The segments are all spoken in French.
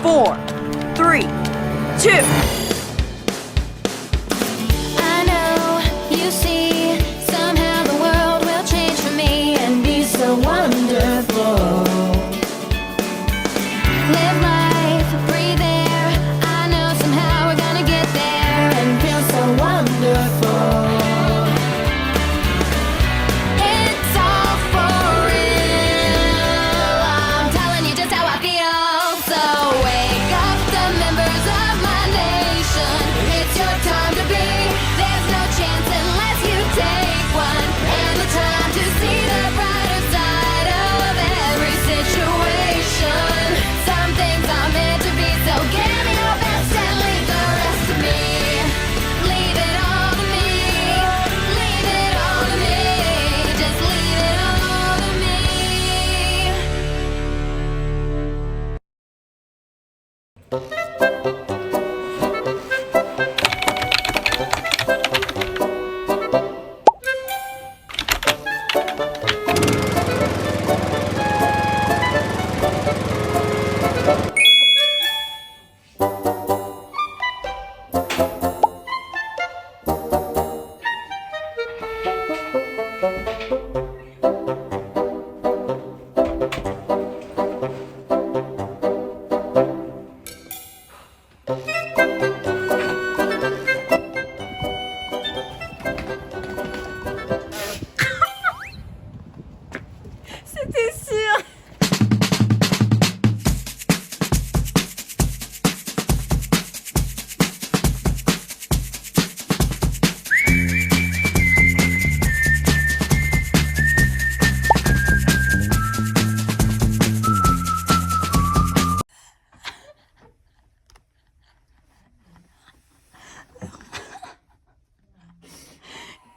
4, 3, 2. I know you see, somehow the world will change for me and be so wonderful. Live life, breathe air. I know somehow we're gonna get there and feel so wonderful. It's all for real. I'm telling you just how I feel. So wake up the members of my nation. It's your time to be. There's no chance unless you take one. And the time to see the brighter side of every situation. Some things are meant to be, so give me your best and leave the rest to me. Leave it all to me. Leave it all to me. Just leave it all to me. C'était sûr.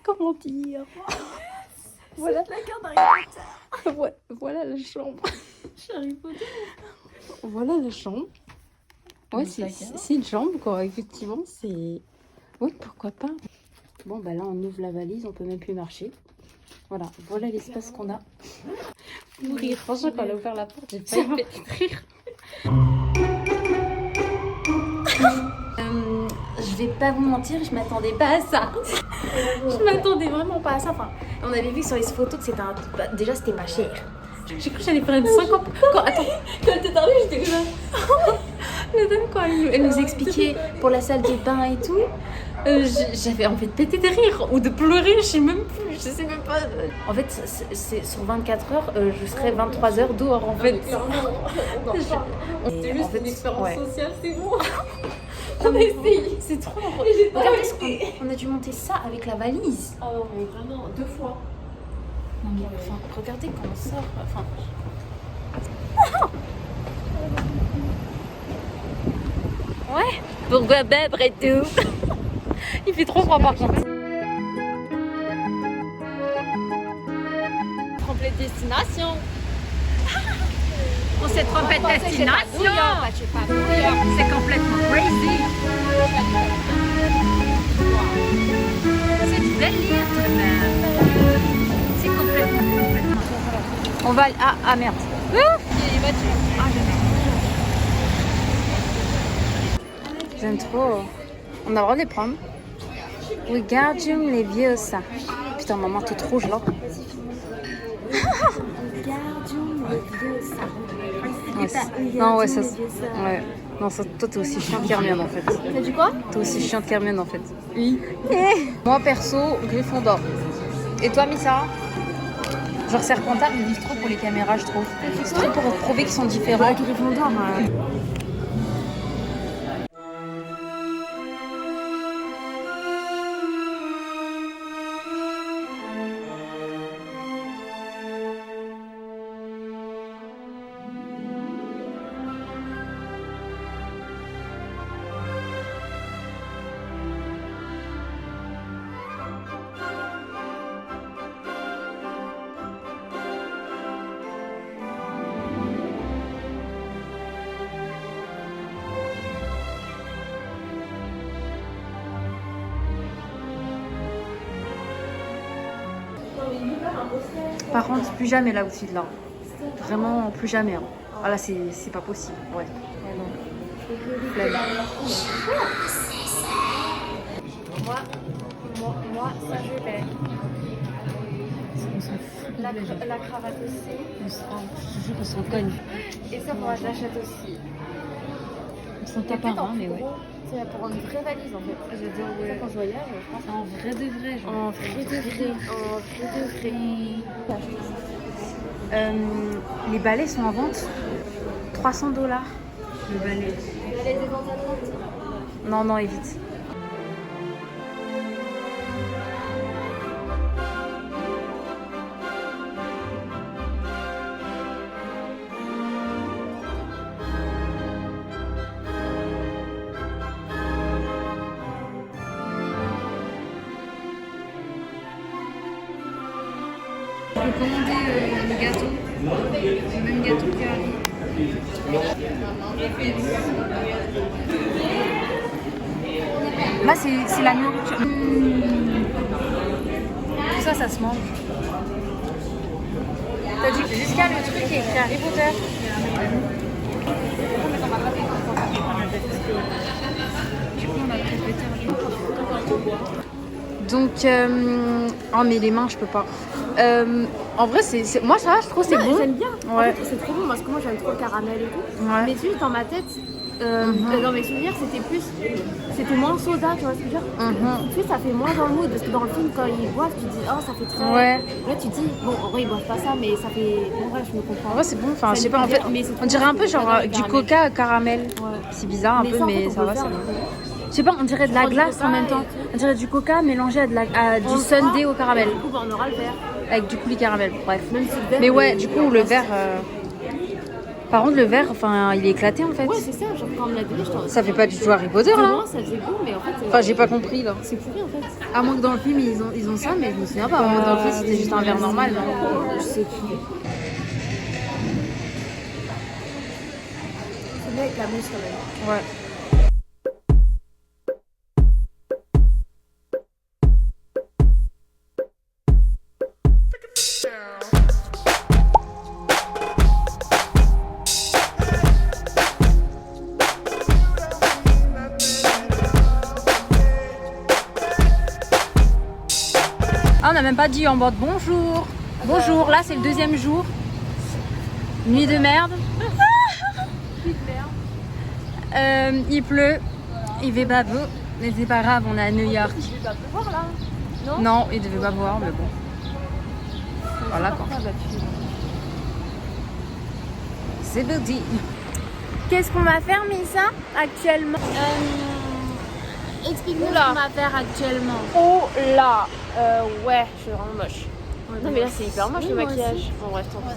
Comment dire? Voilà la carte d'Harry Potter. Voilà la chambre. Harry Potter. Voilà la chambre. Ouais, c'est une chambre quoi, effectivement, c'est... Oui, pourquoi pas. Bon, bah là, on ouvre la valise, on peut même plus marcher. Voilà l'espace qu'on a. Pour rire, franchement, quand elle a ouvert la porte, j'ai failli péter de rire. Je vais pas vous mentir, je m'attendais pas à ça. Je m'attendais vraiment pas à ça. Enfin, on avait vu sur les photos que c'était un... bah, déjà, c'était pas cher. J'ai cru que j'allais prendre 50. Attends, quand elle t'est arrivée, j'étais comme ça. La dame, quand elle nous expliquait pour la salle de bain et tout, j'avais envie de péter de rire ou de pleurer, je sais même pas. En fait, c'est sur 24 heures, je serai 23 heures dehors en fait. Non. C'est juste une expérience sociale, c'est bon. On a essayé. C'est trop. Regardez, on a dû monter ça avec la valise. Oh, mais vraiment, 2 fois. Non mais enfin, regardez comment on sort. Enfin. Ouais. Pourquoi pas après tout. Il fait trop froid par contre. Complète destination. On s'est trompé de destination. C'est complètement crazy. C'est du délire tout de même. C'est complètement. On va... Ah merde. J'aime trop. On a le droit de les prendre. Regarde les vieux ça. Putain maman t'es trop rouge là. Ouais, non ouais ça. Ouais. Non ça, toi t'es aussi chiante qu'Hermione en fait. T'as dit quoi? T'es aussi chiante qu'Hermione en fait. Oui. Moi perso, Gryffondor. Et toi Missa? Genre Serpentard ils vivent trop pour les caméras je trouve. C'est trop pour prouver qu'ils sont différents. Gryffondor. Par contre, plus jamais là aussi là. Vraiment plus jamais. Hein. Ah là, c'est pas possible. Ouais. Ouais, non. Flemme. Moi, ça je l'ai. La cravate aussi. On s'en cogne. Et ça, moi, je l'achète aussi. On s'en tape un rein, mais ouais. C'est pour une vraie valise en fait. J'adore, ouais. Quand je voyage, je pense. En vrai de vrai, genre. En vrai de vrai. Les balais sont en vente. $300. Le balai. Les ventes à 30. Non, non, évite. Je peux commander le gâteau. Le même gâteau qui arrive. Là, c'est la nourriture. Tout ça, ça se mange. T'as dit jusqu'à le truc qui est écrit Harry Potter. Du coup, on a pris donc, oh mais les mains, je peux pas. En vrai, moi ça va, je trouve c'est bon. J'aime bien. Ouais. En fait, c'est trop bon parce que moi j'aime trop le caramel et tout. Ouais. Mais tu sais, dans ma tête, dans mes souvenirs, c'était moins soda, tu vois ce que je veux dire. Tu sais, ça fait moins dans le mood parce que dans le film, quand ils boivent, tu dis oh ça fait très. Ouais. Là tu dis bon en vrai ils boivent pas ça, mais ça fait. En vrai, je me comprends. En vrai, c'est bon. Enfin, Ça je sais n'est pas. En fait, mais c'est on dirait un peu genre caramel. du coca caramel. Ouais. C'est bizarre un peu, ça, en fait, mais on ça peut va. faire, Ça va. du coup. Je sais pas, on dirait de la prends du glace coca en même et temps. tout. On dirait du coca mélangé à du On le sundae fera, au caramel. et Du coup, bah, on aura le verre. Avec du coulis caramel. Bref. Même si le verre, Mais ouais, il- du coup, le verre. Par contre, le verre, enfin, il est éclaté en fait. Ouais, c'est ça, genre quand on me l'a donné, je t'en. Ça fait pas du tout Harry Potter De là. loin, ça faisait beau, mais en fait. Enfin, j'ai pas compris là. C'est pourri en fait. À moins que dans le film ils ont ça, mais je me souviens pas. À moins que dans le film c'était juste un verre normal. Non. Je sais plus. C'est mieux avec la mousse quand même. Ouais. Ah, on n'a même pas dit en mode bonjour. Bonjour, là c'est le deuxième jour. Nuit de merde. Il pleut, il fait pas beau, mais c'est pas grave, on est à New York. Il va pleuvoir là. Non, il devait pas boire, mais bon. Voilà quoi. C'est parti. Qu'est-ce qu'on va faire, Missa, actuellement Explique-nous ce qu'on va faire actuellement. Oh là ouais, je suis vraiment moche. Non, mais là, c'est hyper moche le maquillage. Bon bref, tant pis.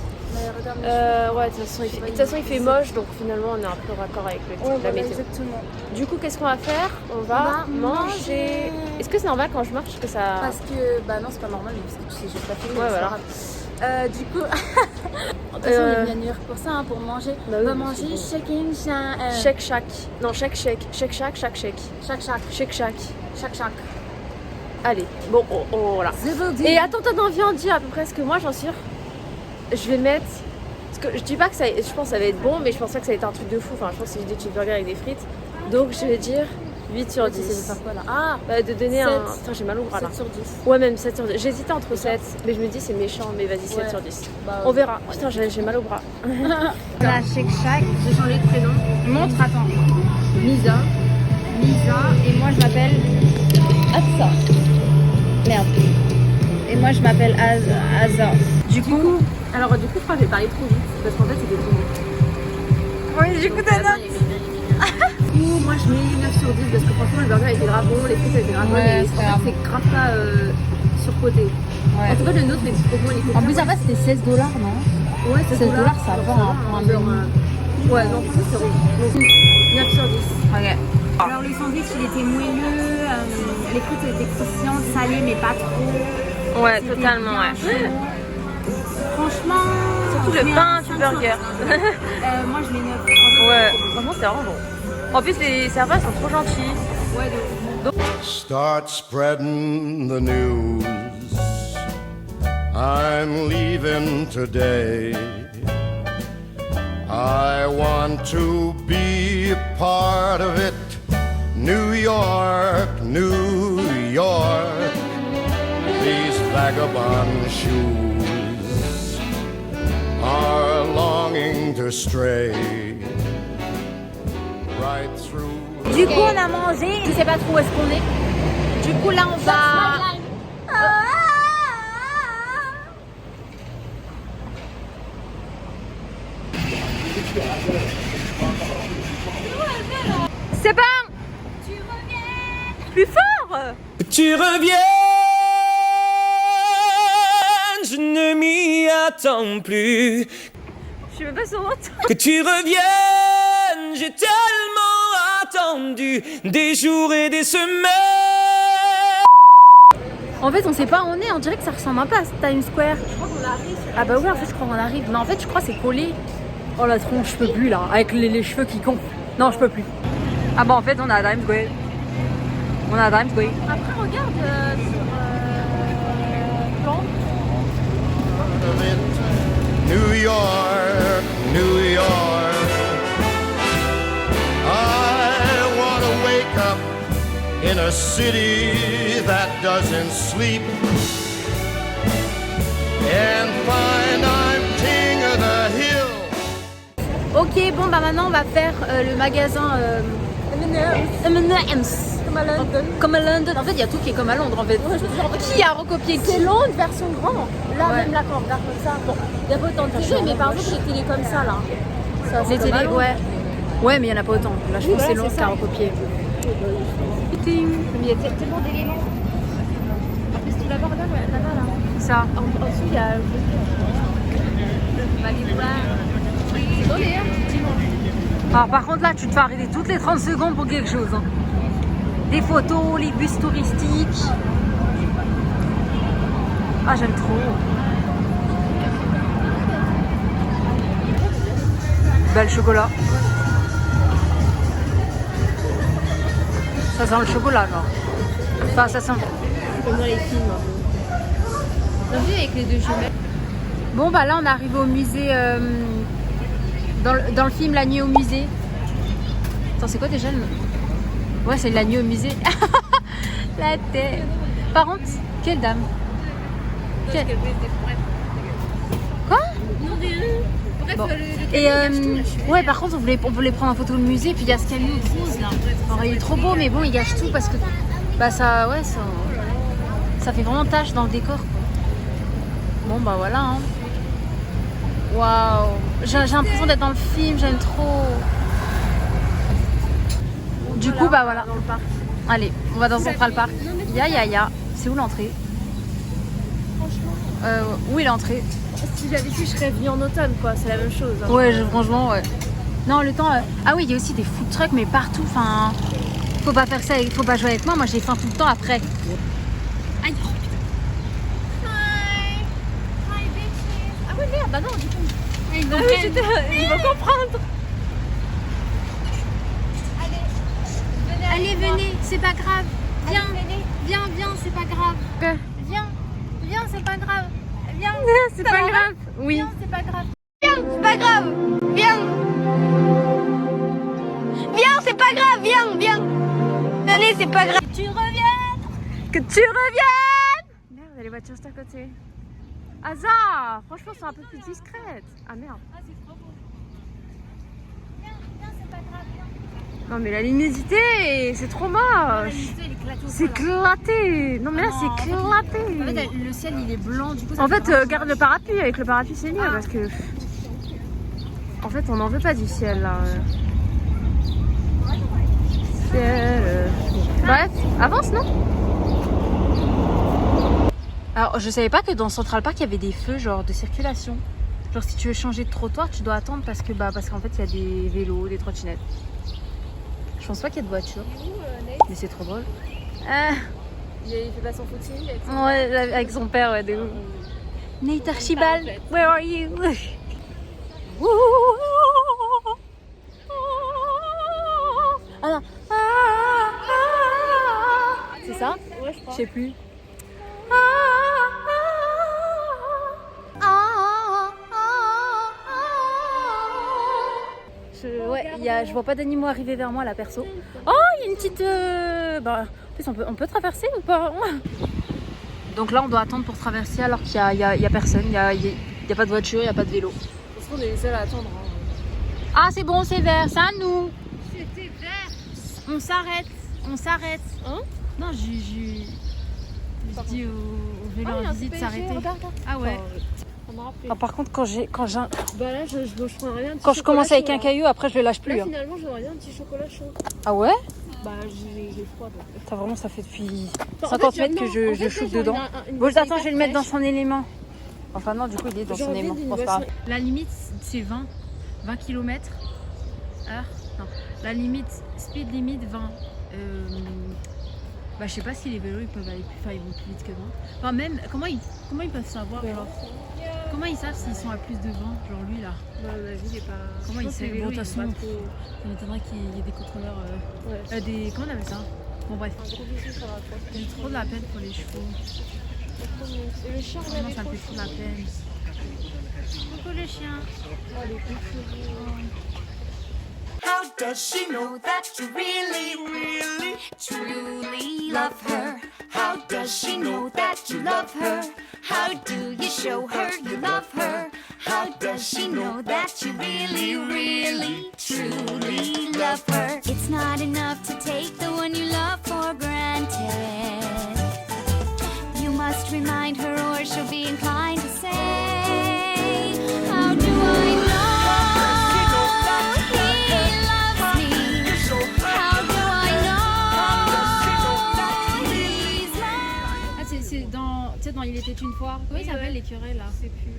Ouais, de toute façon, il fait moche, donc finalement, on est un peu raccord avec la météo. Exactement. Du coup, qu'est-ce qu'on va faire? On va manger. Est-ce que c'est normal quand je marche que ça. Parce que, bah non, c'est pas normal, parce que tu sais, je pas filmé. Ouais, voilà. Du coup, de toute façon, on est venu à New York pour ça, hein, pour manger. Bah On oui, va mais manger c'est shaking, Shake shack. Non, shake shake. Shake shack, shake shake. chaque chaque, Shake shack. chaque. Allez, bon, voilà. Et attends, viens, dis à peu près ce que moi j'en suis sûre. Je vais mettre. Parce que je dis pas que ça. Je pense que ça va être bon, mais je pense pas que ça va être un truc de fou. Enfin, je pense que c'est des cheeseburgers avec des frites. Donc je vais dire 8 sur 10. C'est de faire quoi là? Ah, Bah, de donner 7. un. Putain, j'ai mal au bras là. 7 sur 10. Ouais, même 7 sur 10. J'hésitais entre 7, mais je me dis c'est méchant, mais vas-y, 7 Ouais. sur 10. Bah, On verra. Putain, j'ai mal au bras. La Shake Shack. J'ai changé de prénom. Montre, attends. Lisa. Et moi je m'appelle Atsa. Merde. Et moi je m'appelle Aza. Du coup, je crois que j'ai parlé trop vite. Parce qu'en fait, c'était trop bon. Oui, du coup t'as note. Moi je mets 9 sur 10 parce que franchement le burger était grave bon, les frites étaient grave bonnes Ouais, et c'était en grave fait, c'est grave pas surcoté. En tout cas le nôtre était trop bon, les frites. En plus après c'était $16 non? Ouais, 16 $, ça va pour un genre, menu. ouais, non, c'est bon. Donc 9 sur 10. Ok. Alors le sandwich il était moelleux, les frites étaient croustillantes, salées mais pas trop. Ouais, C'était totalement, bien ouais. chaud. Franchement, Surtout je le mets pain un du 5 sur burger. 10. Moi je mets 9. Ouais, franchement c'était vraiment bon. En plus les serveurs sont trop gentils. Start spreading the news. I'm leaving today. I want to be a part of it. New York, New York, these vagabond shoes are longing to stray right through. Du coup, on a mangé. Je sais pas trop où est-ce qu'on est. Du coup, là, on va. C'est bon. Tu reviens. Plus fort. Tu reviens, je ne m'y attends plus. Je suis même pas sur votre. Que tu reviennes, j'ai tellement attendu des jours et des semaines. En fait, on sait pas où on est, on dirait que ça ressemble un peu à Times Square. Je crois qu'on arrive. Ah bah oui, en fait, je crois qu'on arrive. Mais en fait, je crois que c'est collé. Oh la tronche, je peux plus là, avec les cheveux qui comptent. Non, je peux plus. Ah bon, en fait, on est à Times Square. On est à Times Square. Après, regarde sur plan. Of it. New York, New York, I want to wake up in a city that doesn't sleep and find I'm king of the hill. Ok, bon bah maintenant on va faire le magasin M&M's. Comme à London. En fait, il y a tout qui est comme à Londres en fait. Qui a recopié C'est Londres version grand. Là, Ouais. même la corde, regarde comme ça. Bon, il n'y a pas autant de télé, mais par exemple, les télés comme ça, là. Ça, c'est les comme à télés, Londres. ouais. Ouais, mais il y en a pas autant. Là, je Oui, pense que c'est voilà, Londres c'est qui a ça. recopié. Mais il y a tellement d'éléments. En plus, tu la vois, regarde, là-bas, là. Ça. En dessous, il y a. On va aller voir. C'est joli, hein, effectivement. Alors par contre là tu te fais arrêter toutes les 30 secondes pour quelque chose. Hein. Des photos, les bus touristiques. Ah j'aime trop. Belle chocolat. Ça sent le chocolat genre. Enfin ça sent. Comme dans les films. T'as vu avec les deux jumelles? Bon bah là on arrive au musée. Dans le film La nuit au musée. Attends c'est quoi déjà le... Ouais c'est La nuit au musée. La tête. Par contre, quelle dame. Quelle... Quoi? Bon. Et ouais par contre on voulait prendre en photo le musée puis il y a ce camion rose là. Alors, il est trop beau mais bon il gâche tout parce que bah ça ouais ça fait vraiment tache dans le décor. Bon bah voilà hein. Waouh, j'ai l'impression d'être dans le film, j'aime trop. Du coup, bah voilà. Allez, on va dans Central Park. Ya. C'est où l'entrée? Où est l'entrée? Si j'avais su, je serais venue en automne, quoi. C'est la même chose. Hein. Ouais, franchement, ouais. Non, le temps. Ah oui, il y a aussi des food trucks, mais partout. Enfin, faut pas faire ça, faut pas jouer avec moi. Moi, j'ai faim tout le temps après. Aïe. Ah oui, merde, bah non, du coup. Ils vont comprendre. Allez, venez, c'est pas grave. Viens, viens, c'est pas grave. Viens, c'est pas grave. Viens, c'est pas grave. Oui. Viens, c'est pas grave. Viens, c'est pas grave. Viens. Viens, c'est pas grave. Viens. Venez, c'est pas grave. Que tu reviennes. Merde, les voitures sont à côté. Hasard, franchement, elles sont un peu plus discrètes. Ah merde. Non mais la luminosité, c'est trop moche. C'est éclaté. Non mais là c'est éclaté. En fait, le ciel il est blanc, du coup. En fait, garde le parapluie. Avec le parapluie c'est mieux parce que. En fait, on n'en veut pas du ciel là. Ciel. Bref, avance non? Alors, je savais pas que dans Central Park il y avait des feux genre de circulation. Genre si tu veux changer de trottoir, tu dois attendre parce qu'en fait il y a des vélos, des trottinettes. Je pense pas qu'il y ait de voiture. Mais c'est trop drôle. Il fait pas son footing avec son... Ouais, avec son père, ouais, de ouf. Nate Archibald, where are you? Ah non. C'est ça? Ouais, je crois. Je sais plus. je vois pas d'animaux arriver vers moi là perso. Oh, il y a une petite... en plus, on peut traverser ou pas? Donc là, on doit attendre pour traverser alors qu'il y a personne. Il y a pas de voiture, il y a pas de vélo. Parce qu'on est les seuls à attendre. Ah, c'est bon, c'est vert, c'est à nous. C'était vert. On s'arrête. Hein? Non, j'ai dit au vélo en visite de s'arrêter. Ah ouais. Ah, par contre, quand Bah là, je prends rien. je commence avec un caillou, après je le lâche plus. Là, Hein. finalement, j'aurais bien un petit chocolat chaud. Ah ouais? Bah, j'ai froid. Donc. T'as vraiment, ça fait depuis Enfin, 50 en fait, mètres que non, en je fait, chauffe là, dedans. une Bon, bouteille attends, je vais le mettre dans son élément. Enfin non, du coup, il est dans J'ai son envie élément. d'une Bon, c'est pas boisson. grave. La limite, c'est 20 km/h. Non. La limite, speed limit 20. Bah, je sais pas si les vélos ils peuvent aller plus, ils vont plus vite que 20. Enfin, même, comment ils peuvent savoir genre, comment ils savent s'ils sont à plus de 20? Genre lui là. Bah, la ville est pas. Comment ils savent? Bon, de toute façon, ça m'étonnerait qu'il y ait des contrôleurs. Ouais. Comment on appelle ça? Bon, bref. J'ai trop de la peine pour les chevaux. Et le chien, vraiment, ça me fait trop de la peine. Coucou les chiens. Oh, les How does she know that you really, really, truly love her? How does she know that you love her? How do you show her you love her? How does she know that you really, really, truly love her? It's not enough to take the one you love for granted. You must remind her or she'll be inclined to say, how do I know? Dans Il était une fois. Comment il s'appelle l'écureuil là? Je sais plus.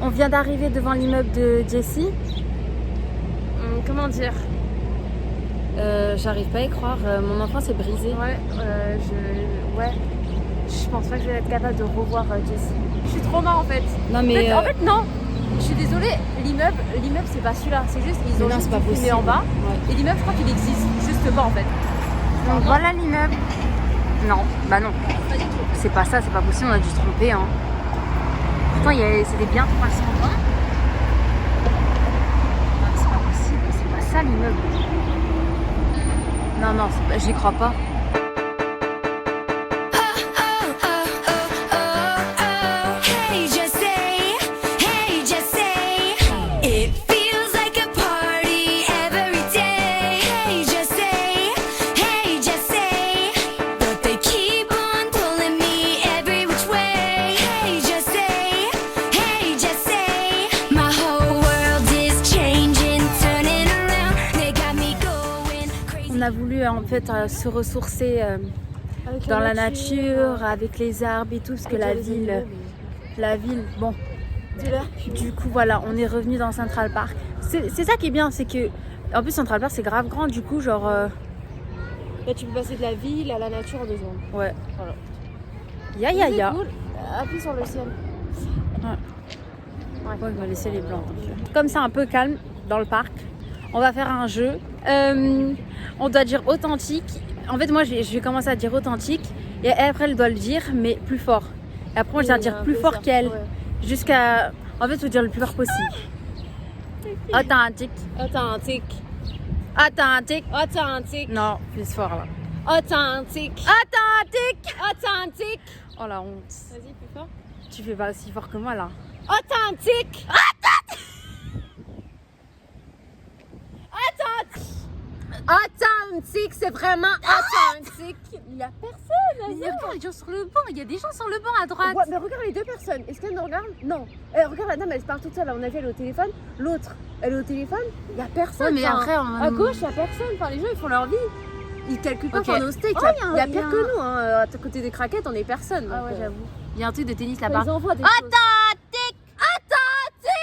On vient d'arriver devant l'immeuble de Jessie. Comment dire? J'arrive pas à y croire. Mon enfant s'est brisé. Je pense pas que je vais être capable de revoir Jessie. Je suis trop marre en fait. Non mais En fait, non. Je suis désolée, l'immeuble c'est pas celui-là. C'est juste, ils ont non, juste c'est pas filmé possible. en bas. Ouais. Et l'immeuble, je crois qu'il existe juste pas en fait. Donc voilà l'immeuble. Non, bah non. C'est pas ça, c'est pas possible, on a dû se tromper. Hein. Pourtant, c'était bien 320. Non, c'est pas possible, c'est pas ça l'immeuble. Non, j'y crois pas. Hey, just say, it feels like a party every day. Hey, just say, but they keep on pulling me every which way. Hey, just say, my whole world is changing, turning around. They got me going crazy. On a voulu en fait se ressourcer dans la nature, avec les arbres et tout, parce que la ville, bon. Du coup, voilà, on est revenu dans Central Park. C'est ça qui est bien, c'est que, en plus, Central Park, c'est grave grand, du coup, genre. Là, tu peux passer de la ville à la nature en 2 secondes. Ouais. Voilà. Ya. Cool. Appuie sur le ciel. Ouais, on va laisser les blancs. Comme c'est un peu calme dans le parc, on va faire un jeu. On doit dire authentique. En fait, moi, je vais commencer à dire authentique. Et après, elle doit le dire, mais plus fort. Et après, moi, je dois dire plus fort qu'elle. Ouais. Jusqu'à... En fait, il faut dire le plus fort possible. Authentique. Non, plus fort, là. Authentique. Oh, la honte. Vas-y, plus fort. Tu fais pas aussi fort que moi, là. Authentique. Authentique, c'est vraiment authentique. Il y a personne. Mais regarde les gens sur le banc. Il y a des gens sur le banc à droite. Ouais, mais regarde les 2 personnes. Est-ce qu'elle nous regarde? Non. Regarde la dame, elle se parle toute seule. À mon avis, elle est au téléphone. L'autre, elle est au téléphone. Il y a personne. Ouais, mais Enfin, après, à gauche, il y a personne. Enfin, les gens, ils font leur vie. Ils calculent pas Ok. pour nos steaks. Oh, Il y a pire que nous. Hein. À côté des craquettes, on est personne. Ah ouais, j'avoue. Il y a un truc de tennis là-bas. Ils envoient des choses.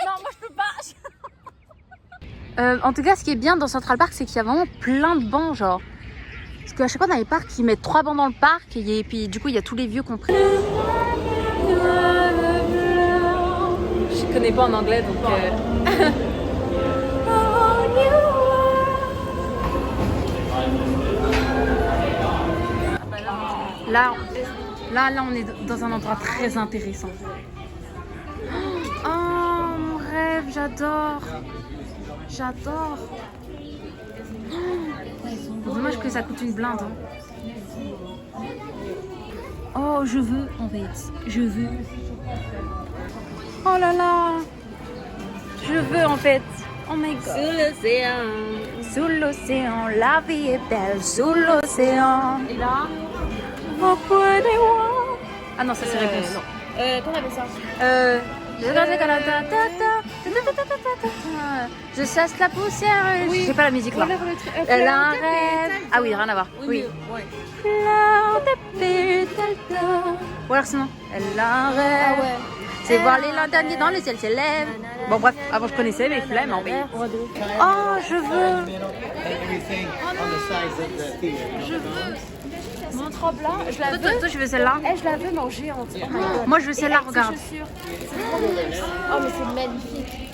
Non, moi je peux pas. En tout cas, ce qui est bien dans Central Park, c'est qu'il y a vraiment plein de bancs, genre. Parce qu'à chaque fois dans les parcs, ils mettent 3 bancs dans le parc et puis du coup, il y a tous les vieux compris. Je connais pas en anglais donc. Là, Là, on est dans un endroit très intéressant. Oh, mon rêve, j'adore. J'adore. Dommage que ça coûte une blinde. Hein. Oh, je veux, en fait. Je veux. Oh là là. Je veux, en fait. Oh my god. Sous l'océan, la vie est belle. Sous l'océan. Et là. Ah non, ça c'est réponse. Qu'on appelle ça je chasse la poussière. Oui. J'ai pas la musique là. Elle a un rêve. Ah oui, rien à voir. Oui. Fleur de pétale. Ou alors sinon, elle a un rêve. Ah ouais. C'est voir les lanternes dans le ciel s'élève. Bon bref, avant je connaissais mais flemme en fait. Oh, je veux. Je veux. Mon robe là, je la veux. Toi, je veux celle-là. Je la veux manger en entière. Moi, je veux celle-là, regarde. Oh, mais c'est magnifique.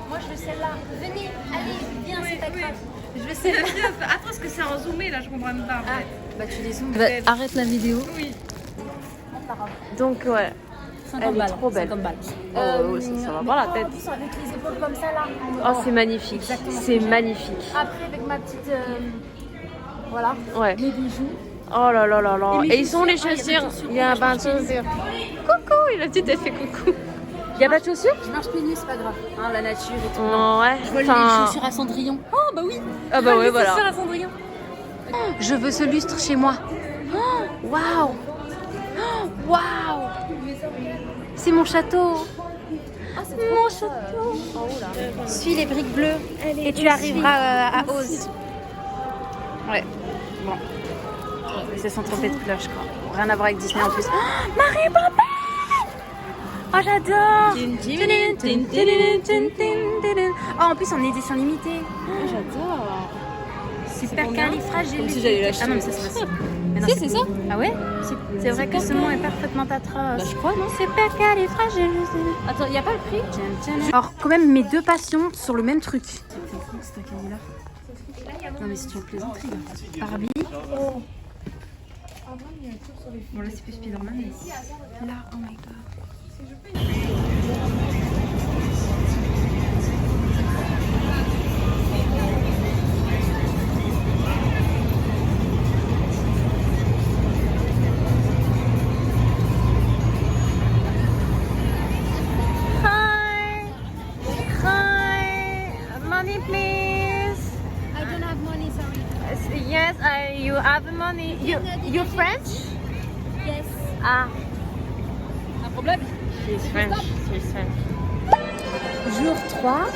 Moi, je veux celle-là. Venez, allez, viens, c'est pas grave. Je vais essayer. Attends, parce que c'est en zoomé là, je comprends même pas. Bah, tu les zoomes. Arrête la vidéo. Oui. Donc, ouais. 50 balles. Trop belle. 50 balles. Ça va pas la tête. En plus, avec les épaules comme ça là. Oh, c'est magnifique. C'est magnifique. Après, avec ma petite. Voilà. Ouais. Mes bijoux. Oh là là là là. Et mes Et ils sont les chaussures. chaussures. Il y a un bain de chaussures. Coucou, la petite elle fait coucou. Il y a pas de chaussures? Je marche pieds nus, c'est pas grave. Hein, la nature et tout. Ouais. Je vois les chaussures à Cendrillon. Oh bah oui. Ah bah ouais, voilà. Les chaussures à Cendrillon. Je veux ce lustre chez moi. Waouh. Waouh. C'est mon château. Mon château. Suis les briques bleues et tu arriveras à Oz. Ouais. Bon. Ils se sont trompés de cloche, quoi. Rien à voir avec Disney en plus. Oh, Marie-Papin. Oh, j'adore. Oh, en plus, en édition limitée. J'adore. Super califragile. Comme si j'allais l'acheter. Ah non, mais ça, c'est facile. Si, c'est ça. Ah ouais? C'est vrai que ce mot est parfaitement atroce. Bah, je crois, non? Super califragile. Attends, il n'y a pas le prix? Alors, quand même, mes deux passions sur le même truc. C'est un canular. Non, mais c'est une plaisanterie. Barbie. Bon, là, c'est plus Spider-Man. Mais là, oh my god. Yes, you have the money. You're French? Yes. Ah. Un problème? She's French. She's French. Jour 3,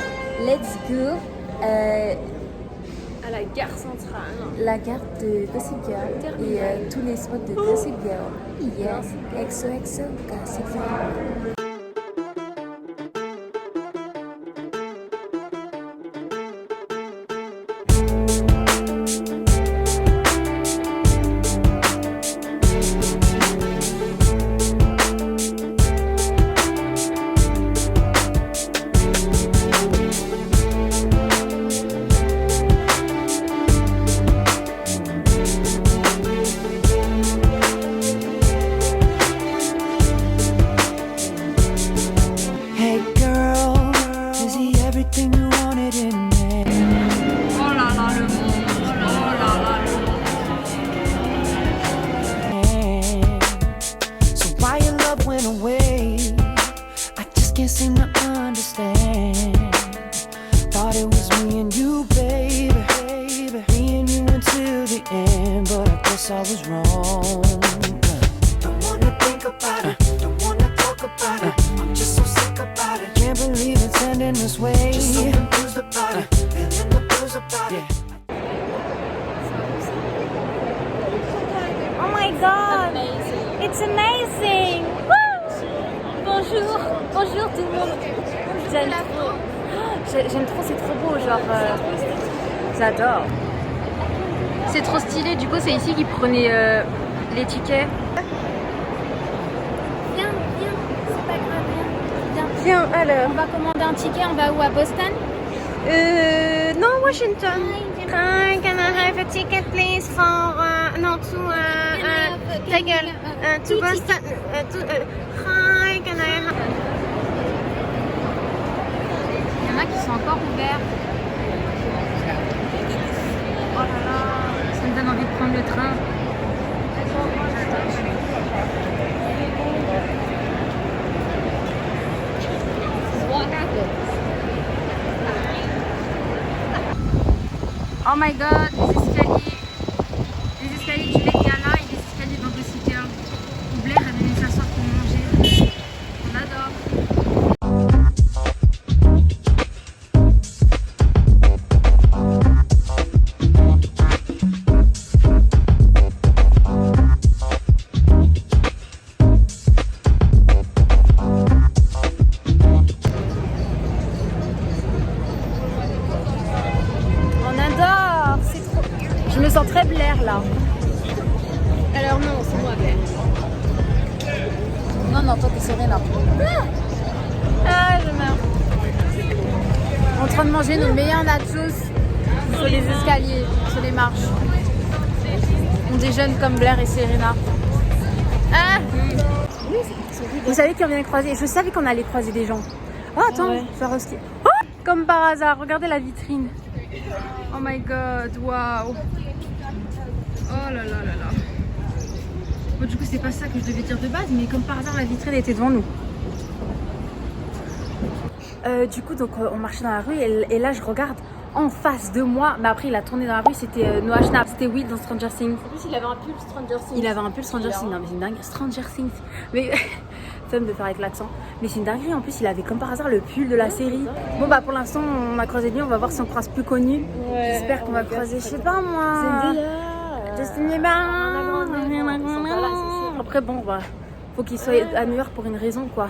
let's go À la gare centrale. la gare de Gossip Girl et tous les spots de Gossip Girl. Yes, XOXO Gossip Girl. Hey girl, is he everything you wanted in me? Oh là là, le monde. Oh là là, le monde. So why your love went away? I just can't seem to understand. Thought it was me and you, baby. Me and you until the end, but I guess I was wrong. Don't wanna think about it, don't wanna talk about it. I'm just so sick about it. Can't believe it's ending this way. Just so confused about it, feeling the blues about it. Oh my god! It's amazing! Woo! Bonjour! Bonjour tout le monde! J'aime trop! J'aime trop, c'est trop beau, genre. J'adore! C'est trop stylé, du coup, c'est ici qu'ils prenaient les tickets. Viens, c'est pas grave, viens. Viens, alors. On va commander un ticket, on va où, à Boston? Non, Washington. Viens. Hi, can I have a ticket please for no to ta gueule to Boston hi, can I have... Il y en a qui sont encore ouverts. Oh là là, ça me donne envie de prendre le train. Oh my god, les escaliers du Met Gala et les escaliers dans Gossip Girl. Blair avait mis s'asseoir pour manger. On adore. Je me sens très Blair là. Alors non, c'est moi Blair. Non, toi t'es Serena. Ah, je meurs. En train de manger nos meilleurs nachos sur les escaliers, sur les marches. On déjeune comme Blair et Serena. Ah vous savez qu'on vient de croiser, je savais qu'on allait croiser des gens. Oh attends, Swarovski. Oh comme par hasard, regardez la vitrine. Oh my god, waouh. Oh là là là là. Bon, du coup, c'est pas ça que je devais dire de base, mais comme par hasard, la vitrine Elle était devant nous. Du coup, donc on marchait dans la rue et là je regarde en face de moi. Mais après, il a tourné dans la rue, c'était Noah Schnapp, c'était Will dans Stranger Things. En plus, il avait un pull Stranger Things. Il avait un pull Stranger Things. Non, mais c'est une dingue. Stranger Things. Mais femme de faire avec l'accent. Mais c'est une dinguerie. En plus, il avait comme par hasard le pull de la série. Bon, bah pour l'instant, on a croisé lui. On va voir si on croise plus connu. J'espère qu'on va croiser, je sais pas moi. Justin Bieber. Après, bon, bah, faut qu'il soit à New York pour une raison, quoi.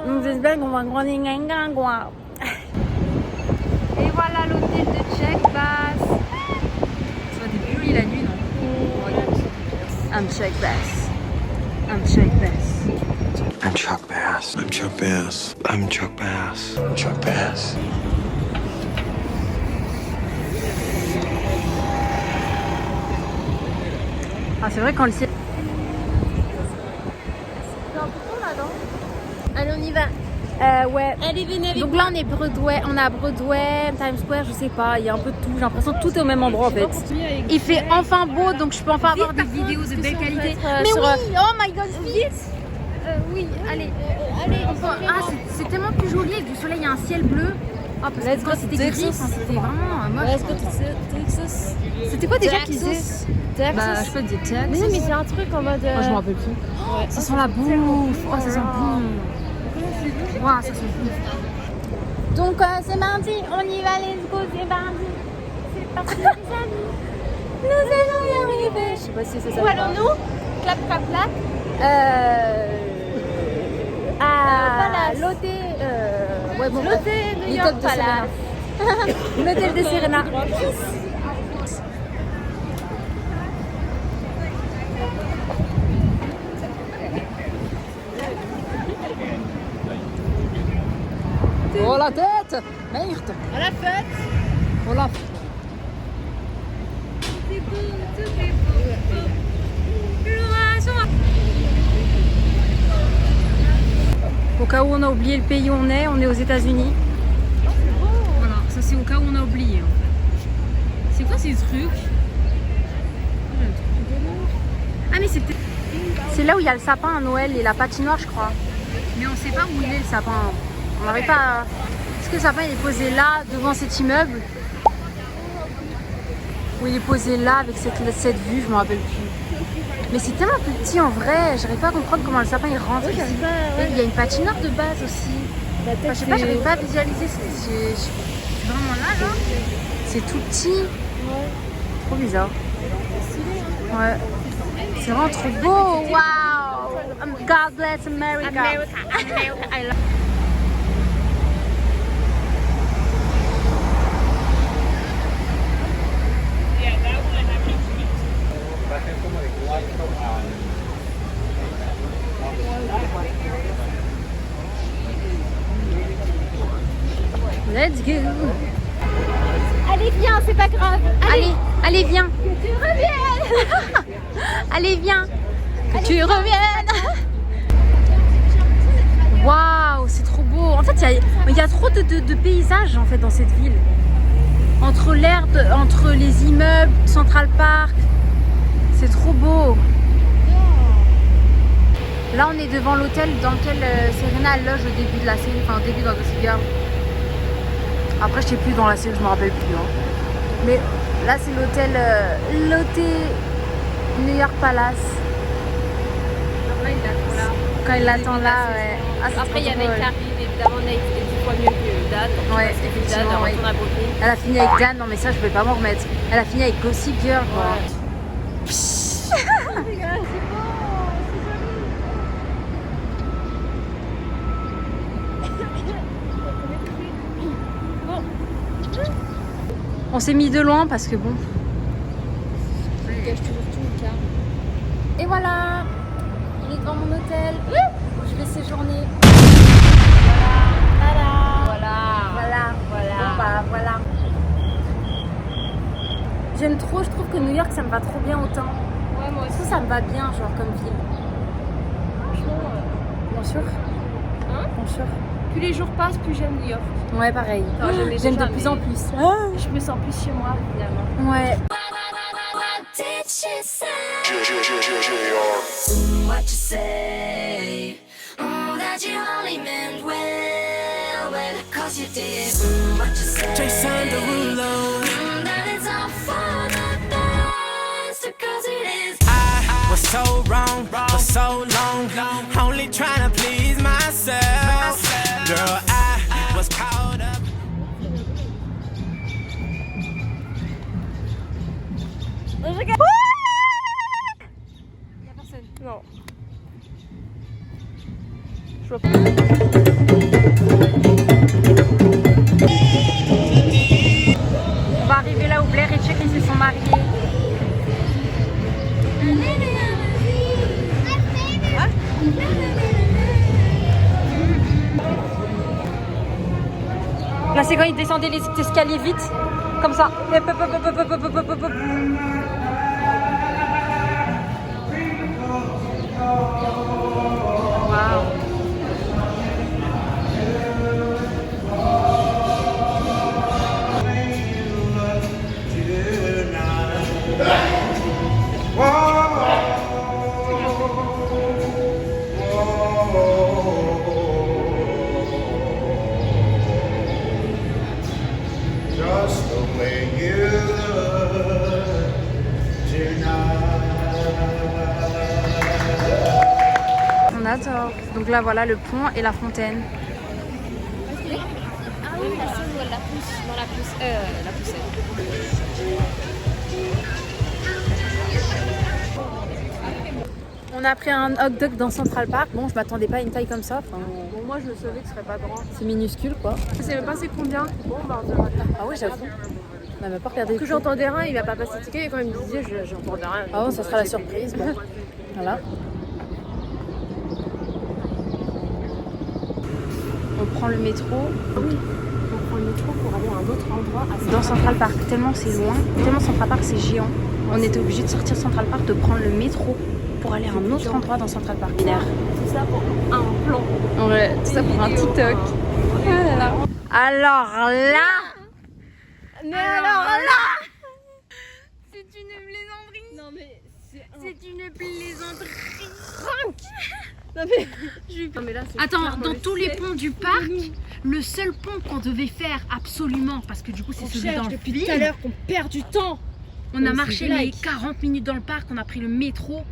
Donc, j'espère qu'on va croiser quelqu'un, quoi. Et voilà l'hôtel de Chuck Bass. Ça va être joli la nuit, non? I'm Chuck Bass. I'm Chuck Bass. I'm Chuck Bass. I'm Chuck Bass. I'm Chuck Bass. I'm Chuck Bass. Ah, c'est vrai quand le ciel. Allez, on y va. Ouais. Allez, venez avec Donc là, on est Broadway, on est à Broadway, Times Square, je sais pas, il y a un peu de tout. J'ai l'impression que tout est au même endroit en fait. Il fait enfin beau, donc je peux enfin avoir des vidéos de belle qualité. Mais sur, oui, oh my god, vite. oui, allez. Allez, Ah, c'est tellement plus joli avec du soleil, il y a un ciel bleu. Ah, parce que quand c'était gris, c'était vraiment moche. Let's go to Texas. C'était quoi déjà qu'ils disaient? Bah, je peux dire Texas. Mais non, mais c'est un truc en mode. Moi, je m'en rappelle plus. Ouais. Ça sent la bouffe. Oh, ça sent bon. Waouh, ça sent bon. Donc, c'est mardi, on y va, let's go, c'est mardi. C'est parti, les amis. Nous allons y arriver. Je sais pas si c'est ça. Où allons-nous? Clap, clap, clap. À l'hôtel. Ouais, bon, L'hôtel New York Palace. L'hôtel de Serena. Oh la tête! Merde! À la fête. Oh la Au cas où on a oublié le pays où on est aux États-Unis. Voilà, ça c'est au cas où on a oublié. En fait. C'est quoi ces trucs? Ah mais c'est là où il y a le sapin à Noël et la patinoire je crois. Mais on sait pas où il est le sapin. On n'arrive pas à... Est-ce que le sapin il est posé là devant cet immeuble? Ou il est posé là avec cette vue, je me rappelle plus. Mais c'est tellement plus petit en vrai, j'arrive pas à comprendre comment le sapin il rentre ici. Et il y a une patinoire de base aussi. Enfin, je sais pas, j'arrive pas à visualiser. C'est vraiment là, c'est tout petit. Ouais. Trop bizarre. Ouais. C'est vraiment trop beau. Wow. God bless America. America. I love... Allez, Allez, viens, c'est pas grave. Allez, viens. Que tu reviennes. Allez, viens. Que tu reviennes. Waouh, c'est trop beau. En fait, il y a trop de paysages en fait dans cette ville. Entre l'herbe, entre les immeubles, Central Park. C'est trop beau. Là, on est devant l'hôtel dans lequel Serena loge au début de la série, enfin au début dans Gossip Girl. Après, je sais plus dans la série, je me rappelle plus. Hein. Mais là, c'est l'hôtel New York Palace. Quand il l'attend là, ouais. Ah, après, il y a Nate qui arrive, évidemment, Nate est 10 fois mieux que Dan. Ouais, effectivement. Dan, elle a fini avec Dan, non mais ça, je peux pas m'en remettre. Elle a fini avec Gossip Girl, quoi. On s'est mis de loin parce que bon. Et voilà, on est devant mon hôtel. Je vais séjourner. Voilà. Bon bah voilà. J'aime trop, je trouve que New York ça me va trop bien autant. Ouais, moi aussi. Ça me va bien, genre comme ville. Franchement, bien sûr. Hein? Bien sûr. Plus les jours passent, plus j'aime New York. Ouais, pareil. J'aime de plus en plus. Je me sens plus chez moi, finalement. Ouais. What you say? That you only meant well, 'cause you did. What you say? Jason Derulo. That it's all for the best, 'cause it is. I was so wrong for so long, only trying to please myself. Girl, I was caught up. Non. On va arriver là où Blair et Chuck ils se sont mariés. Là c'est quand ils descendaient les escaliers vite, comme ça. Just the way you look tonight. On adore. Donc là voilà le pont et la fontaine. Ah oui, la scène où elle la pousse dans la poussette. On a pris un hot dog dans Central Park. Bon, je m'attendais pas à une taille comme ça. Enfin, Bon, moi je le savais que ce serait pas grand. c'est minuscule quoi. Je sais même pas c'est combien. Bon, bah on verra. Ah ouais, j'avoue. On n'a même pas regardé. Que j'entendais rien, il va pas passer ticket et quand il me disait j'entendais rien. Ah bon, ça sera la surprise. Bon. Voilà. On prend le métro. Oui, on prend le métro pour aller à un autre endroit. Dans Central Park, tellement c'est loin, tellement Central Park c'est géant. On était obligé de sortir Central Park, de prendre le métro pour aller à un autre endroit dans Central Park. Tout ça pour un plan. Ouais, tout ça pour un TikTok. Oh là là. Alors là, c'est une plaisanterie. Non mais c'est une plaisanterie. Non mais là c'est Attends, dans tous les ponts du parc, le seul pont qu'on devait faire absolument, parce que du coup c'est celui dans le depuis film, tout à l'heure qu'on perd du temps. on a marché les 40 minutes dans le parc, on a pris le métro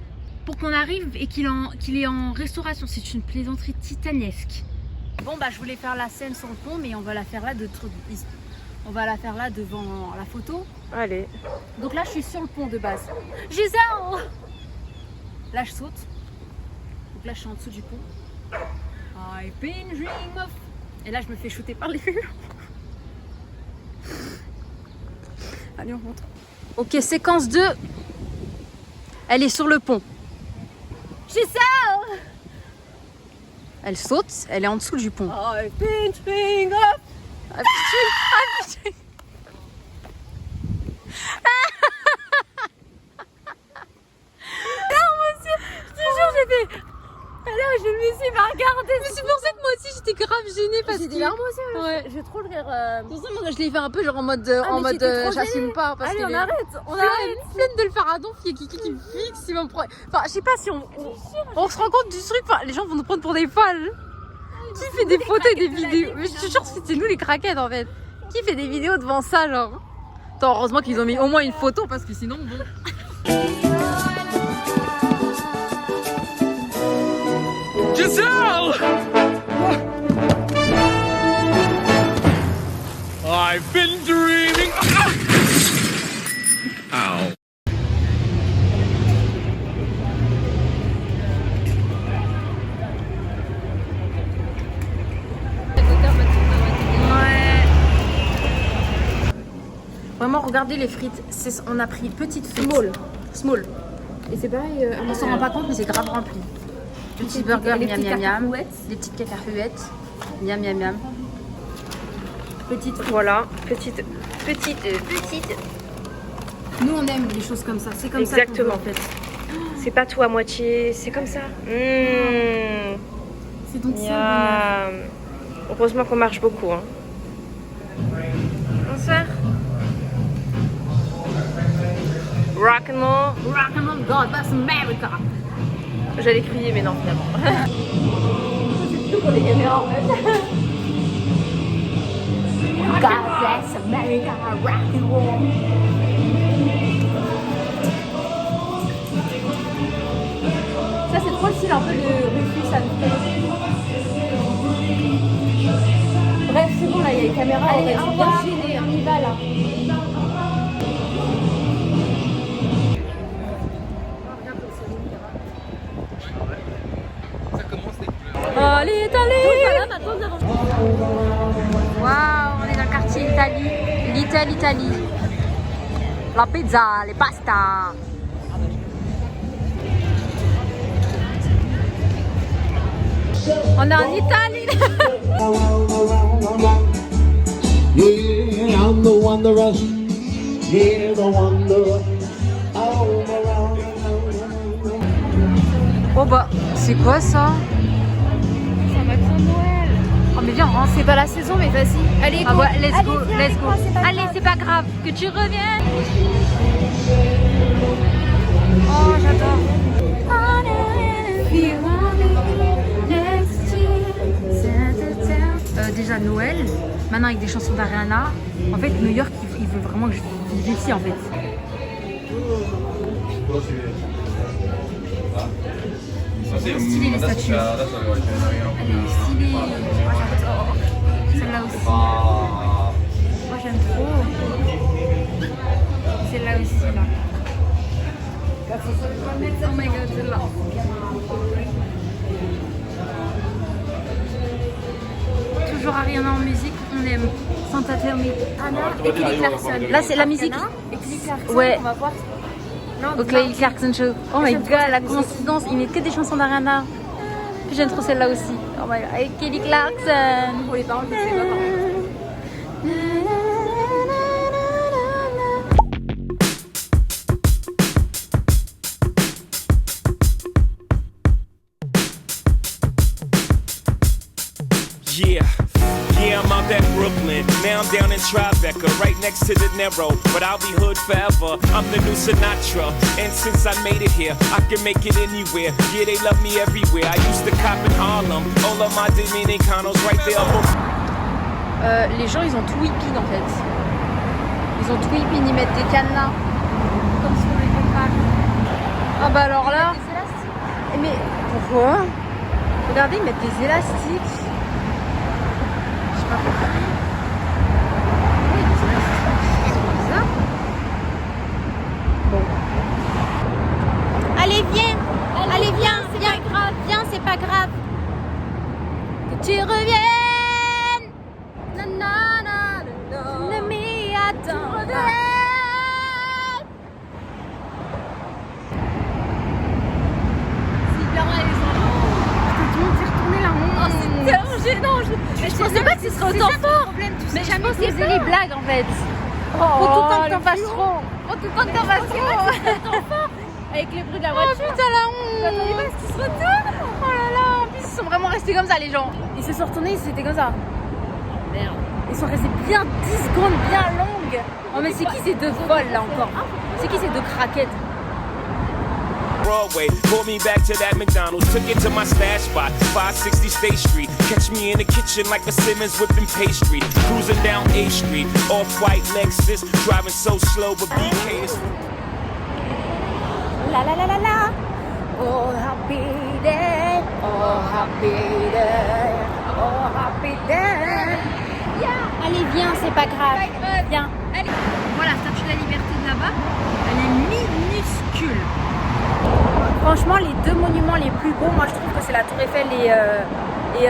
pour qu'on arrive et qu'il est en restauration. C'est une plaisanterie titanesque. Bon bah je voulais faire la scène sur le pont, mais on va la faire là on va la faire là devant la photo. Allez. Donc là je suis sur le pont de base. Gisèle! Là je saute. Donc là je suis en dessous du pont. I've been dreaming of. Et là je me fais shooter par les murs. Allez on monte. ok, séquence 2. Elle est sur le pont. Gisèle! Elle saute, elle est en dessous du pont. I've been dreaming of. Alors je me suis pas regardée. Mais c'est pour ça que moi aussi j'étais grave gênée parce que j'ai des larmes aussi. Ouais. J'ai trop le rire. Pour ça moi je l'ai fait un peu genre en mode j'assume pas parce que on arrête. flemme de le faire à donf. Il y a quelqu'un qui me fixe, il va me prendre. Enfin je sais pas si on se rend compte du truc. Enfin les gens vont nous prendre pour des folles. Qui fait des photos et des vidéos? Mais je te jure c'est nous les craquettes en fait. Qui fait des vidéos devant ça genre? Attends, heureusement qu'ils ont mis au moins une photo parce que sinon bon. Giselle! I've been dreaming. Ow. Vraiment, regardez les frites. On a pris petite frites. Small. Et c'est pareil. On s'en rend pas compte, mais c'est grave rempli. Petit burger, miam miam miam. Des petites cacahuètes, miam miam miam. Petite. Voilà, petite. Nous on aime les choses comme ça. C'est comme Exactement. ça. Exactement en fait. C'est pas tout à moitié, c'est comme ça. C'est donc ça. Heureusement qu'on marche beaucoup. Hein. Bonsoir. Rock'n'roll. Rock'n'roll, God, that's America. J'allais crier, mais non, finalement. C'est tout pour les caméras en fait. God bless America, rock'n'roll. Ça, c'est trop le style un peu de Rufus à Bref, c'est bon, là, il y a les caméras. Allez, on va gêner, on y va là. Allez, waouh, on est dans le quartier Italie. L'Italie. La pizza, les pastas. On est en Italie. Yeah, I'm the one to rush. Yeah, the one to rush. Oh bah, c'est quoi ça? C'est un vaccin de Noël. Oh mais viens, hein. C'est pas la saison, mais vas-y. Allez, go. Ah ouais, let's go. Allez, grave. c'est pas grave, que tu reviennes. Oh, j'adore. Déjà Noël, maintenant avec des chansons d'Ariana. En fait, New York, il veut vraiment que je vive ici en fait. Stylée les statues. Elle est stylée. Moi j'adore. Celle-là aussi. Moi j'aime trop. Celle-là aussi, celle-là. Oh my god, celle-là. Toujours Ariana en musique, on aime. Santa Tell Me. Anna et Kelly Clarkson. Là c'est la musique. Et Kelly Clarkson, ouais. on va voir. Au Kelly Clarkson Show. Oh my god, la coïncidence, il met que des chansons d'Ariana. Puis j'aime trop celle-là aussi. Oh my god, avec Kelly Clarkson. Pour les paroles, je sais pas. Yeah, I'm out at Brooklyn. Now I'm down in Tribeca, right next to the Narrow. But I'll be hood forever. I'm the new Sinatra. And since I made it here, I can make it anywhere. Yeah, they love me everywhere. I used to cop in Harlem. All of my Dominicanos right there. Les gens, ils ont tout whipping en fait. Ils ont tout whipping, ils mettent des cadenas. Comme sur les contrats. Ah bah alors là. Des élastiques. Mais pourquoi? Regardez, ils mettent des élastiques. Je sais pas pourquoi. Oui, des élastiques. C'est bizarre. Bon. Allez, viens. Allez, viens. C'est pas grave. Viens, c'est pas grave. Que tu reviennes. Na, na, na, na, na. Ne m'y attends pas. C'est tellement gênant. Je pensais pas que ce serait autant fort. Mais je pensais que c'est les blagues en fait. Faut tout le temps que t'en fasses trop. Oh, toute d'intervention. Avec les bruits de la voiture. Oh putain la honte. Attendez pas à ce qu'ils se retournent. Oh là là, en plus ils sont vraiment restés comme ça les gens. Ils se sont retournés, ils étaient comme ça. Merde. Ils sont restés bien 10 secondes, bien longues. Oh mais c'est qui ces deux folles là encore? C'est qui ces deux craquettes? Broadway, pulled me back to that McDonald's, took it to my stash spot, 560 State Street. Catch me in the kitchen like a Simmons whipping pastry. Cruising down A Street, off-white Lexus, driving so slow, but BK is... La la la la la. Oh happy day, oh happy day, oh happy day. Yeah. Allez viens, c'est pas grave. Viens. Allez. Moi la statue de la liberté de là-bas, elle est minuscule. Franchement, les deux monuments les plus beaux, moi je trouve que c'est la Tour Eiffel et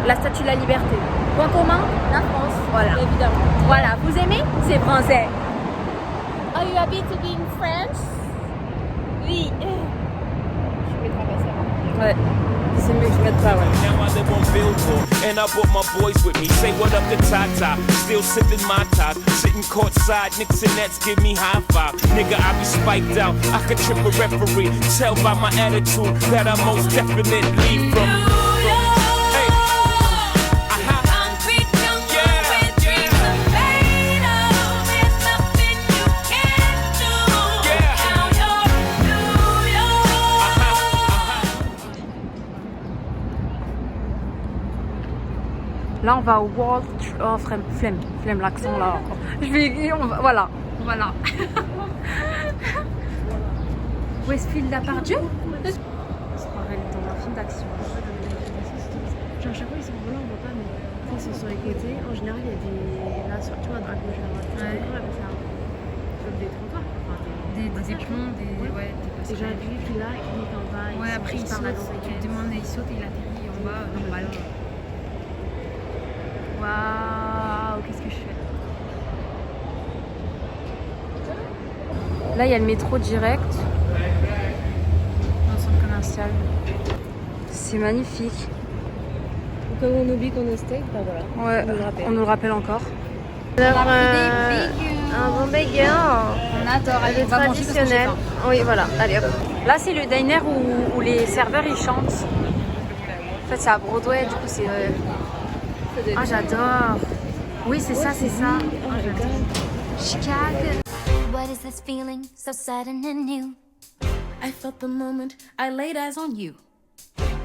la Statue de la Liberté. Point commun, la France. Voilà. Évidemment. Voilà. Vous aimez? C'est français. Are you happy to be in France? Oui. Je mettrai pas ça. Ouais. C'est mieux que je mette pas, ouais. Now I live on Billboard, and I brought my boys with me. Say what up to Tata, still sipping my top. Sitting courtside, Knicks and Nets give me high five. Nigga, I be spiked out, I could trip a referee. Tell by my attitude that I most definitely from. Hey. Là, on va au World... Oh, flemme l'accent là. Voilà. Westfield Depardieu. On se croirait dans un film d'action. Genre, chaque fois ils sont volants, on voit pas, mais quand ils sont sur les côtés, en général, il y a des. Là, tu vois, à gauche, à droite. Ouais. Comment on appelle ça? Comme des trottoirs. Enfin, des ponts, des. Ouais, des passages. Et genre, lui qui là, qui est en bas. Ouais, après, il saute. Tu te demandes, il saute et il atterrit en bas, normal. Waouh, qu'est-ce que je fais? Là, il y a le métro direct. Dans le centre commercial. C'est magnifique. Quand on oublie qu'on est au steak, bah voilà. Ouais, on nous le rappelle encore. Alors, un bon bagel. On adore, elle est traditionnelle. Oui, voilà, allez hop. Là, c'est le diner où les serveurs ils chantent. En fait, c'est à Broadway, du coup, c'est. Ah, j'adore. Oui, c'est ça, c'est ça. Oh, j'adore. Chicago. What is this feeling so sudden and new? I felt the moment I laid eyes on you.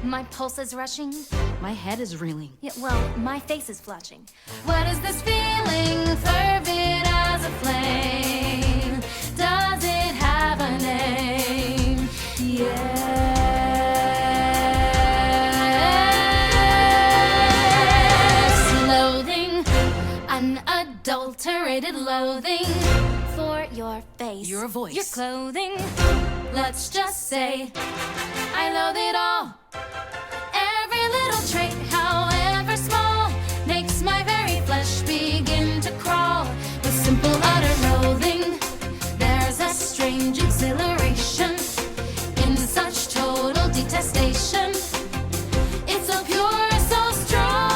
My pulse is rushing, my head is reeling. Yeah, well, my face is flushing. What is this feeling, fervid as a flame? Does it have a name? Yeah. Unadulterated loathing for your face, your voice, your clothing. Let's just say I loathe it all. Every little trait, however small, makes my very flesh begin to crawl. With simple utter loathing, there's a strange exhilaration in such total detestation. It's so pure, so strong.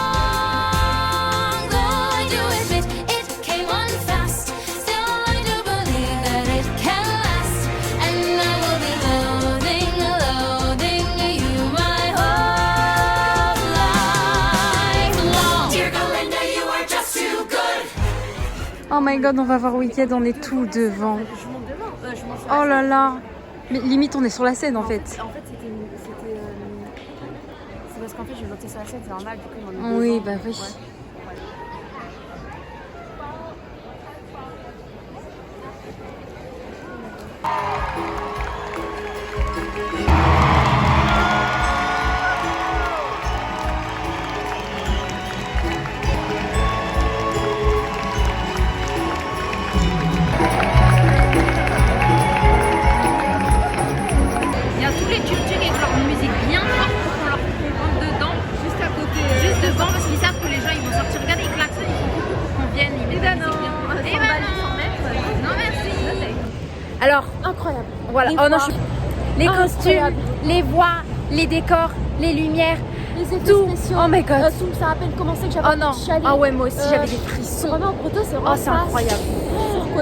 Oh my god, on va voir Wicked, on est tout devant. Oh là là. Mais limite, on est sur la scène en fait. En fait, c'est parce qu'en fait, j'ai voté sur la scène, c'est normal, du coup, ils m'ont mis Oui, devant. bah oui. Ouais. Il y a tous les tuk-tuk avec leur musique bien forte pour qu'on leur rentre dedans, juste à côté, juste devant, parce qu'ils savent que les gens ils vont sortir. Regarde, ils klaxonnent, ils font coucou pour qu'on vienne. Ils mettent la musique bien. Et ben non, merci. Alors, Incroyable. voilà. Les Oh non, voix. les costumes, Incroyable. les voix, les décors, les lumières, Les effets tout. spéciaux. Oh my god. Tout, ça a à peine commencé que j'avais Oh non. envie de chialer. Ah ouais, moi aussi j'avais des frissons. Vraiment, Broto, c'est vraiment Oh, c'est ça. incroyable.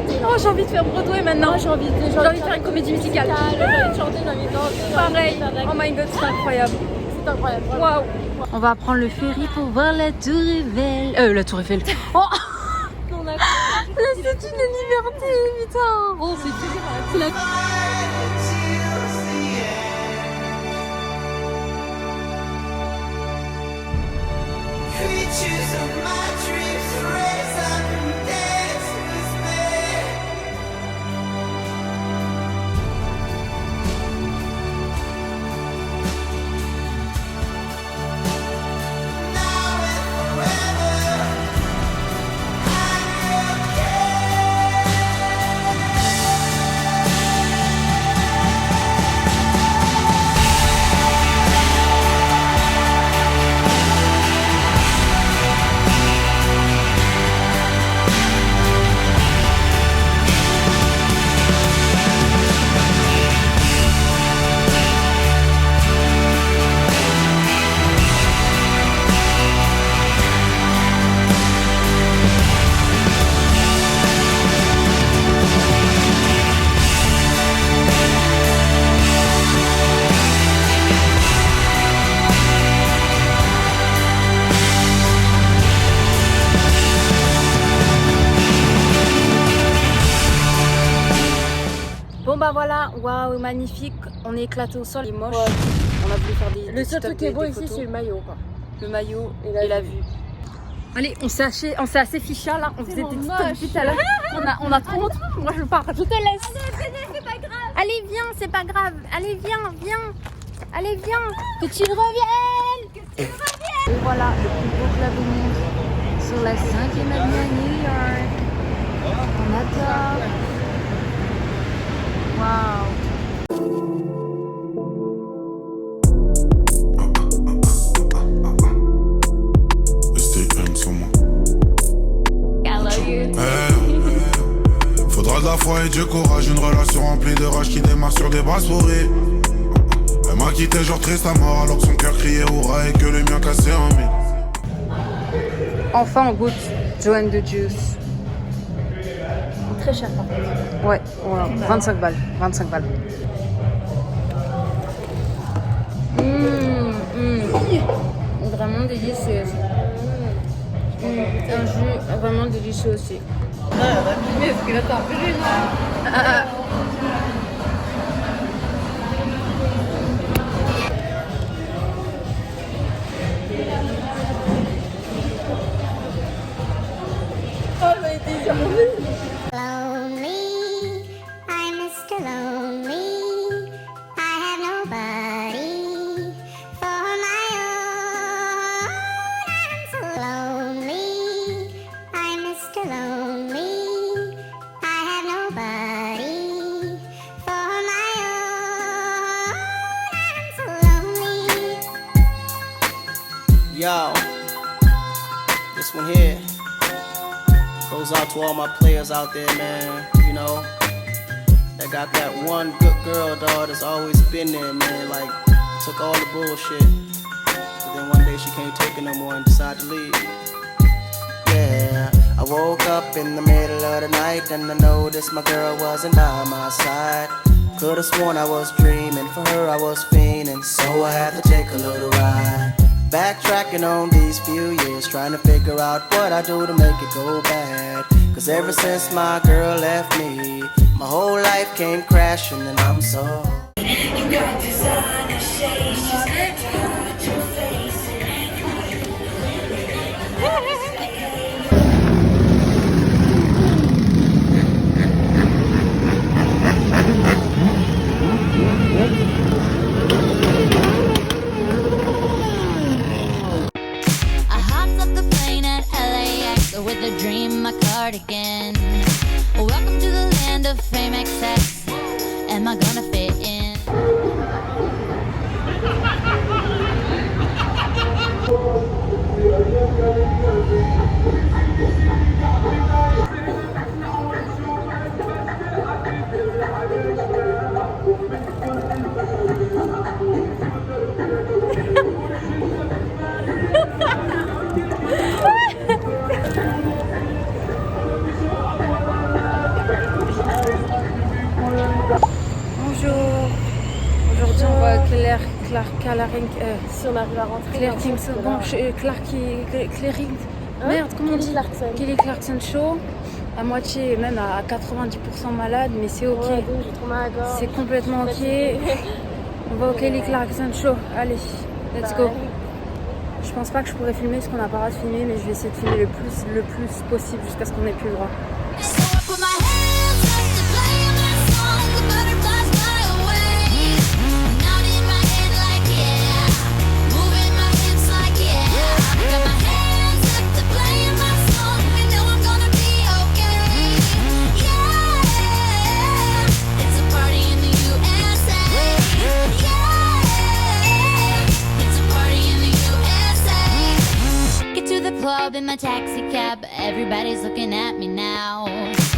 côté. Oh, j'ai envie de faire Broadway maintenant. J'ai envie de faire une comédie musicale. J'ai envie de chanter, j'ai envie de danser. Pareil. Oh my god, c'est incroyable. C'est incroyable. Waouh. On va prendre le ferry pour voir la Tour Eiffel. La Tour Eiffel. Oh la Statue de Liberté, putain. Oh, c'est la... Creatures of my dreams, raise up and dance with me. Now and forever, Bon bah voilà, waouh, magnifique. On est éclaté au sol, il est moche. Ouais. On a voulu faire des... Le seul truc qui est beau ici, c'est le maillot, quoi. Le maillot et la vue. Allez, on s'est assez ficha là, on faisait des TikTok depuis tout à l'heure. On a trop honte. Moi je pars, je te laisse. C'est pas grave. Allez viens, c'est pas grave. Allez viens. Allez viens, que tu reviennes. Et voilà, le plus beau club au monde. Sur la 5e avenue à New York. On adore. Waouh. Faudra de la foi et du courage, une relation remplie de rage qui démarre sur des bras souris. Elle m'a quitté genre triste à mort alors que son cœur criait hurrah et que le mien cassait en mille. Enfin on goûte Joanne de Juice. Très cher par contre. Ouais, voilà, 25 balles. Vraiment délicieuse. Un jus vraiment délicieux aussi. Parce que là t'as un peu jeune. Lonely, I'm Mr. Lonely. I have nobody for my own. I'm so lonely, I'm Mr. Lonely. I have nobody for my own. I'm so lonely. Yo, this one here goes out to all my players out there, man. You know, that got that one good girl, dog, that's always been there, man. Like, took all the bullshit. But then one day she can't take it no more and decided to leave. Yeah, I woke up in the middle of the night and I noticed my girl wasn't by my side. Could've sworn I was dreaming, for her I was fiending, so I had to take a little ride. Backtracking on these few years, trying to figure out what I do to make it go bad. Cause ever since my girl left me, my whole life came crashing and I'm so... You got designer shades, just touch your face. With a dream, my cardigan. Welcome to the land of fame excess. Am I gonna fit in? si on arrive à rentrer. Claire Kingston, bon, merde, comment on dit Kelly Clarkson Show, à moitié, même à 90% malade, mais c'est ok. Ouais, j'ai trop mal à la gorge. C'est complètement ok. On va au Kelly Clarkson Show, allez, let's go. Je pense pas que je pourrais filmer ce qu'on n'a pas le droit de filmer, mais je vais essayer de filmer le plus possible jusqu'à ce qu'on n'ait plus le droit. In my taxi cab, everybody's looking at me now.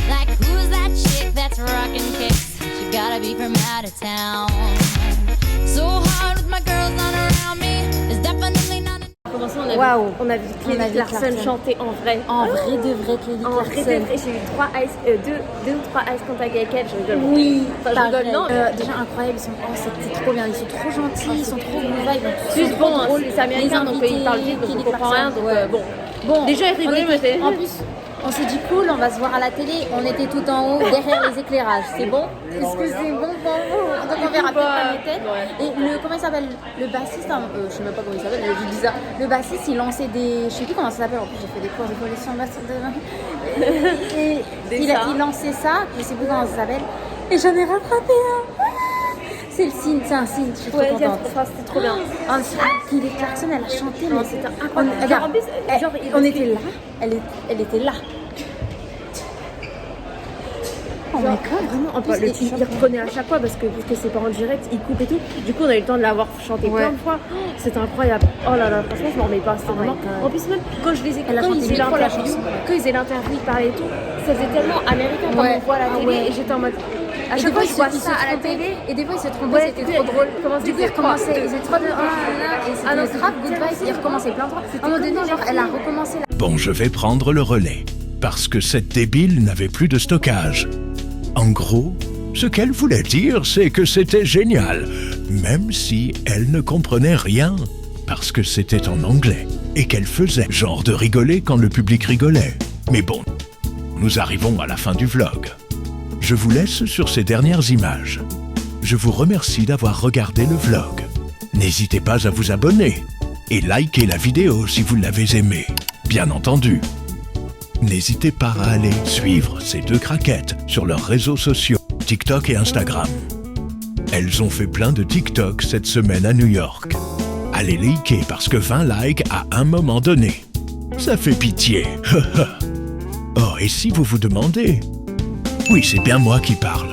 Like, who's that chick that's rockin' kicks? She gotta be from out of town. So hard with my girls not around me. It's definitely not. Waouh, on a vu Kelly Clarkson chanter en vrai. En vrai de vrai Kelly Clarkson. En vrai de vrai, j'ai eu deux ou trois ice contact avec elle, je rigole. Oui, enfin, je rigole, non. Déjà incroyable, c'était trop bien, ils sont trop gentils, ils sont trop good vibes. Juste bon, c'est américain donc ils parlent vite donc on comprend rien donc bon. Déjà ils rigolaient, moi j'étais. En plus, on s'est dit cool, on va se voir à la télé, on était tout en haut derrière les éclairages, c'est bon? Est-ce que c'est bon pour vous? Donc on verra peut-être pas les têtes. Et comment il s'appelle? Le bassiste, je sais même pas comment il s'appelle, je dis ça. Le bassiste il lançait des. Je sais plus comment ça s'appelle, en plus j'ai fait des cours de collection de bassiste et il lançait ça, je sais plus comment ça s'appelle. Et j'en ai rattrapé un. C'est le signe, c'est un signe, je suis trop contente. C'était trop bien. Kelly Clarkson, elle a chanté, mais c'était incroyable. Regarde, on était là, elle était là. Oh my god, vraiment. En plus, il reprenait à chaque fois parce que c'est pas en direct, il coupe et tout. Du coup, on a eu le temps de l'avoir chanté plein de fois. C'était incroyable. Oh là là, franchement, je m'en remets pas. C'était vraiment. En plus, même quand je les ai quand ils faisaient l'interview, ils parlaient et tout, ça faisait tellement américain comme on voit à la télé. Et j'étais en mode. À chaque fois, je vois ça à la télé. Et des fois, ils se trompaient, c'était trop drôle. Du coup, ils recommençaient. Ils étaient trop de. Et c'était grave good vibes. Ils recommençaient plein de fois. À un moment donné, genre, elle a recommencé. Bon, je vais prendre le relais. Parce que cette débile n'avait plus de stockage. En gros, ce qu'elle voulait dire, c'est que c'était génial. Même si elle ne comprenait rien. Parce que c'était en anglais. Et qu'elle faisait genre de rigoler quand le public rigolait. Mais bon, nous arrivons à la fin du vlog. Je vous laisse sur ces dernières images. Je vous remercie d'avoir regardé le vlog. N'hésitez pas à vous abonner et liker la vidéo si vous l'avez aimée, bien entendu. N'hésitez pas à aller suivre ces deux craquettes sur leurs réseaux sociaux, TikTok et Instagram. Elles ont fait plein de TikTok cette semaine à New York. Allez liker parce que 20 likes à un moment donné. Ça fait pitié. Oh, et si vous vous demandez... Oui, c'est bien moi qui parle.